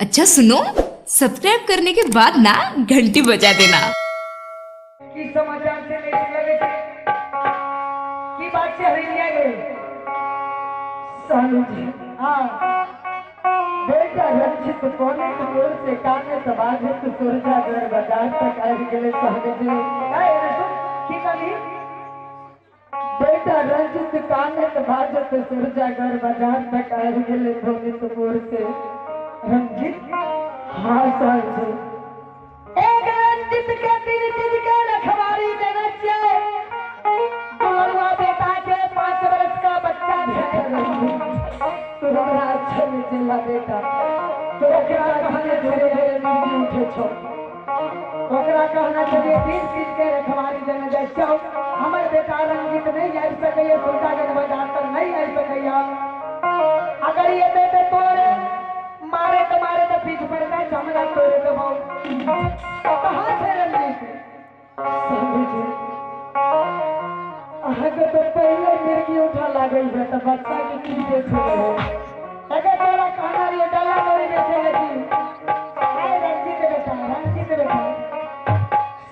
अच्छा सुनो, सब्सक्राइब करने के बाद ना घंटी बजा देना। की समाचार से नहीं लगे थे की बात से हरिया गए सालू जी। हाँ बेटा रंजित कोने दूर से काने सबाजित सुरजा घर बाजार तक आए गए सालू जी। आए रसुन की कही बेटा रंजित काने सबाजित सुरजा घर बाजार तक आए गए धोनीतपुर से रंजित। हाँ सालू जी एक रंजित के दिल चित के रखवारी देना चाहिए। दुलरुआ बेटा के 5 वर्ष का बच्चा तुम्हारा अच्छा में चला बेटा तो ओकरा कहने धीरे धीरे नींद उठे छो ओकरा कहना चाहिए दिन चीज के रखवारी देना जाए छो। हमर बेटा रंजित नहीं आई सकैया सुल्तान के बाजार तक नहीं आई सकैया। अगर ये बेटे तोरे मारे तो पीछ पड़ता हमरा तोरे तो कहाँ से रंजित समझे अगर तो पहले मिर्गी उठा लागल है तो बच्चा के की देख रहे अगर तोरा कहना रे डाला तोरे बेचे लेकिन आए रंजित बेटा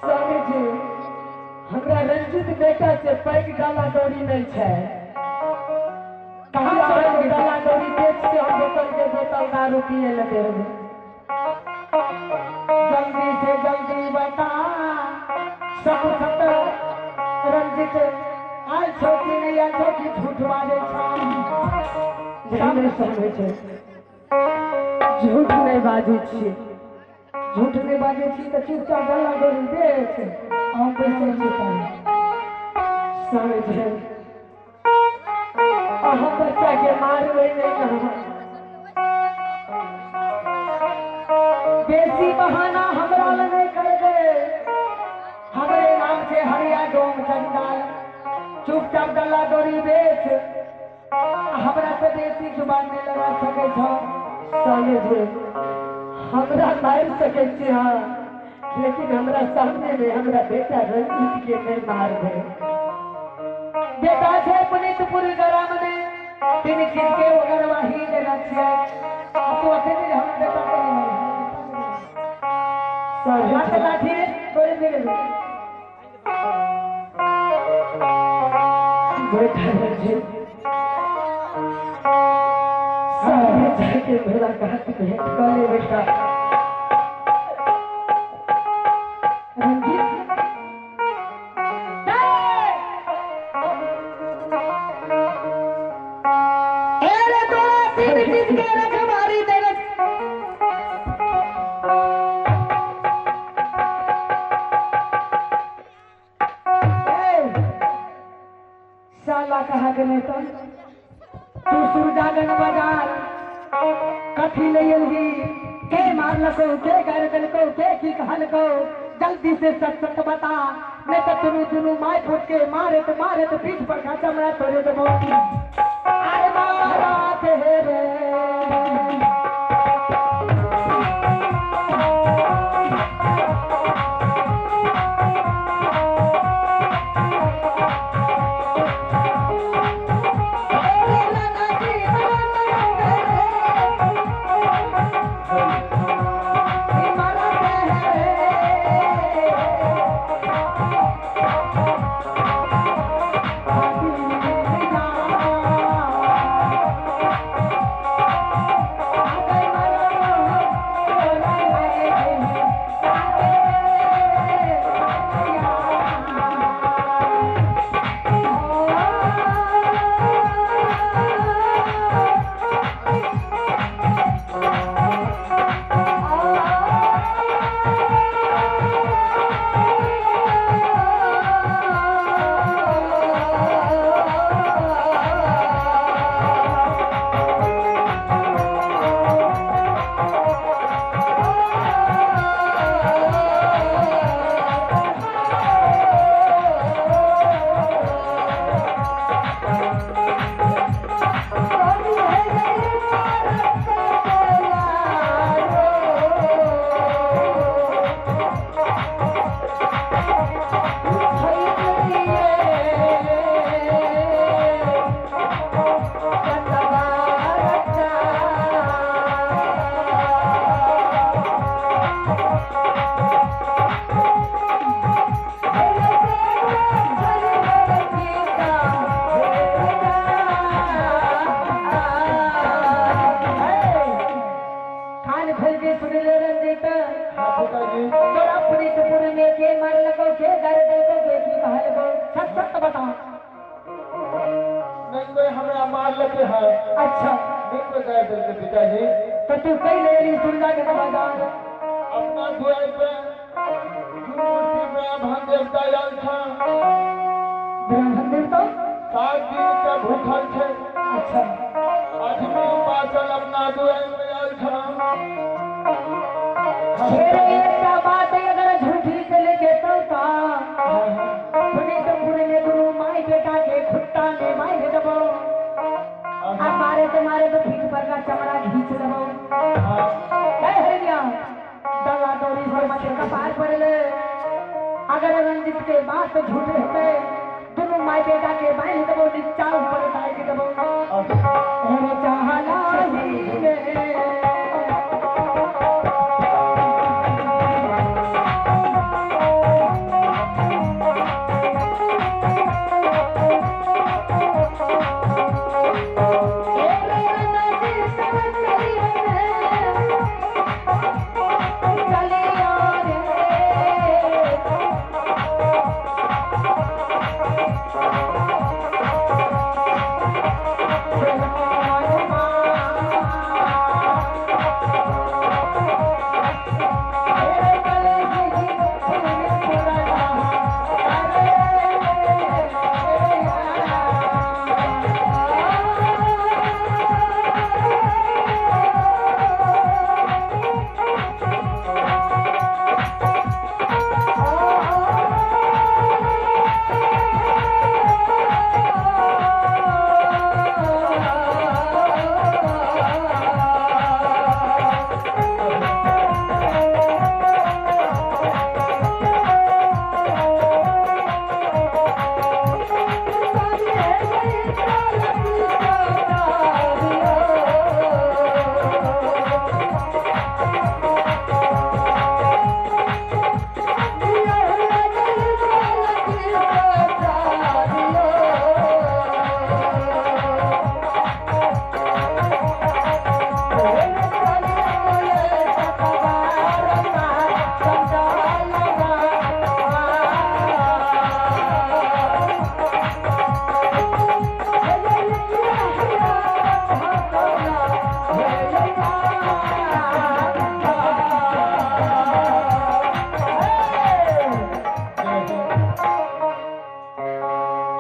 समझे हमरा रंजित बेटा से पैक डाला दौड़ी नहीं है। कहाँ से डाला दौड़ी बेच से हम बोतल दारू पिए लगे जल्दी से जल्दी बता सब रंजित आज छोटी नहीं आ छोटी झूठ बाजे समझे छे झूठ नहीं बाजे छी तो चुपचाप गला गोली बेच हम पैसे चुकाए समझे हम बच्चा के मारवे नहीं कहवा बेसी बहाना हमरा ल नहीं कर दे हमरे नाम से हरिया डोम चंडाल चुपचाप गला डोरी बेच हमरा से बेसी जुबान में लगा सके छो समझे हमरा मार सके छी। हाँ लेकिन हमरा सामने में हमरा बेटा रंजित के नहीं मार दे बेटा छे पुनीतपुर ग्राम में तीन चीज के अगरवाही देना चाहिए तो अकेले हम बेटा को नहीं हाथ लाठी तोरे मिले बेटा रंजित सारे जाके मेरा हाथ भेंट कर ले बेटा रंजित साला कहा गने तो तू सुरजागन बाजार कथी ले ही के मार लको के कर को के की कहल को जल्दी से सच सच बता नहीं तो तुनु माय फुट के मारे तो पीठ पर का चमड़ा तोड़े दे अरे मारा थे रे कोई हमरा मार लेते हैं अच्छा नहीं कोई कह देते पिताजी तो तू कई ले ली सुरजा के मैदान अपना द्वार पे मूर्ति में भान देवता आयल था ब्राह्मण देवता 7 दिन के भूखल थे अच्छा आदमी उपासल अपना द्वार पे आयल था मेरे एक बात है अगर झूठी चले के तो पुणे तो पूरे ने गुरु माई बेटा के खुट्टा में माई दबो अब मारे तो पीठ पर का चमड़ा खींच दबो ए हरिया दला दौरी से मत कपार पर ले अगर रंजित के बात झूठे होते दोनों माई बेटा के बाई दबो नीचा ऊपर उठाए के दबो अरे चाहला ही रे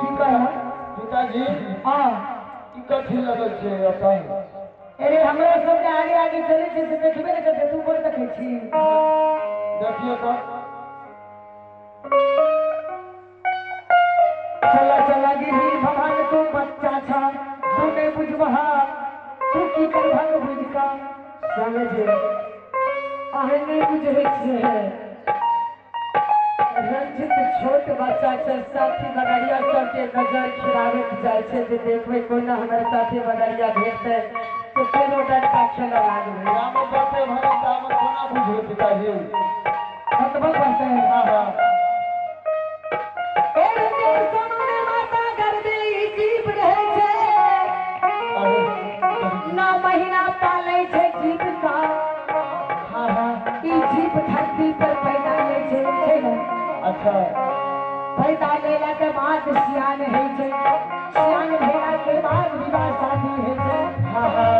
पिताजी हाँ ई कथी लगल छै अपन अरे हमरा सब के आगे आगे चले छी से देखबे न करते तू कोन देखे छी देखिए तो चला चला गिरी भगवान तू बच्चा छा तू नहीं बुझबहा तू की कर भंग बुझ का समझे आहे नहीं बुझे छे रंजित छोट बच्चा के साथी बगड़िया सबके नजर खिलावे जाए छे जे देखबे कोना हमर साथी बगड़िया भेटते तो केनो डंडा खेला लागबे राम बाते भरे काम कोना बुझे पिताजी खतबा करते हैं हां हां ए रे सोने माता कर दे ई जीव रहे छे ना महीना पाले छे जीव का हां हां ई जीव धरती पर पैदा ले छे ना अच्छा पैदा लेला के बाद सियान है छे सियान भेला के बाद विवाह शादी है छे हां हां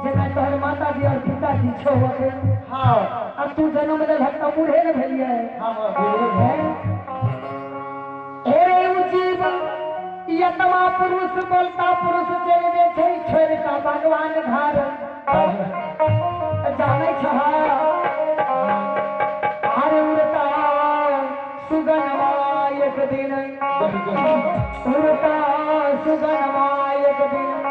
जेना तोहर माता जी और पिताजी छो होते हां अब तू जन्म में भटका बूढ़े न भेलिए हां हां हे रे उ जीव यतमा पुरुष बोलता पुरुष चले जे छे छोड़ का भगवान घर जाने छहा अरे उड़ता सुगनमा एक दिन उड़ता सुगनमा एक दिन